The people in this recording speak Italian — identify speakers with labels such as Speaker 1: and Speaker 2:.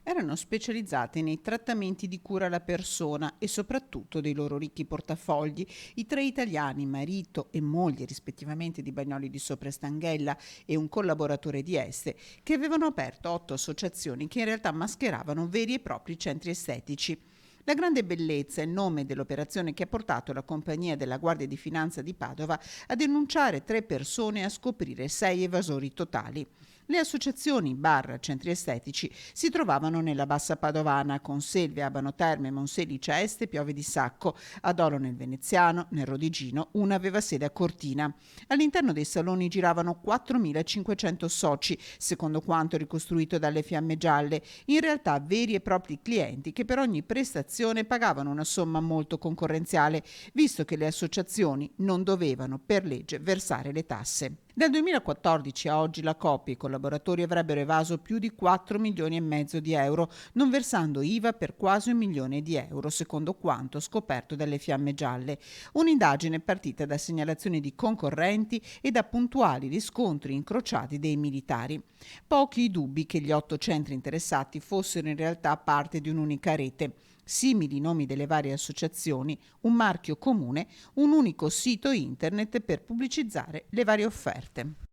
Speaker 1: Erano specializzate nei trattamenti di cura alla persona e soprattutto dei loro ricchi portafogli. I tre italiani, marito e moglie rispettivamente di Bagnoli di Sopra e Stanghella e un collaboratore di esse, che avevano aperto 8 associazioni che in realtà mascheravano veri e propri centri estetici. La grande bellezza è il nome dell'operazione che ha portato la compagnia della Guardia di Finanza di Padova a denunciare 3 persone e a scoprire 6 evasori totali. Le associazioni bar centri estetici si trovavano nella bassa padovana con Selve, Abano Terme, Monselice Est e Piove di Sacco, ad Olo nel Veneziano, nel Rodigino, una aveva sede a Cortina. All'interno dei saloni giravano 4.500 soci, secondo quanto ricostruito dalle Fiamme Gialle, in realtà veri e propri clienti che per ogni prestazione pagavano una somma molto concorrenziale, visto che le associazioni non dovevano per legge versare le tasse. Dal 2014 a oggi la coppia e i collaboratori avrebbero evaso più di 4 milioni e mezzo di euro, non versando IVA per quasi 1 milione di euro, secondo quanto scoperto dalle Fiamme Gialle. Un'indagine partita da segnalazioni di concorrenti e da puntuali riscontri incrociati dei militari. Pochi i dubbi che gli 8 centri interessati fossero in realtà parte di un'unica rete. Simili nomi delle varie associazioni, un marchio comune, un unico sito internet per pubblicizzare le varie offerte.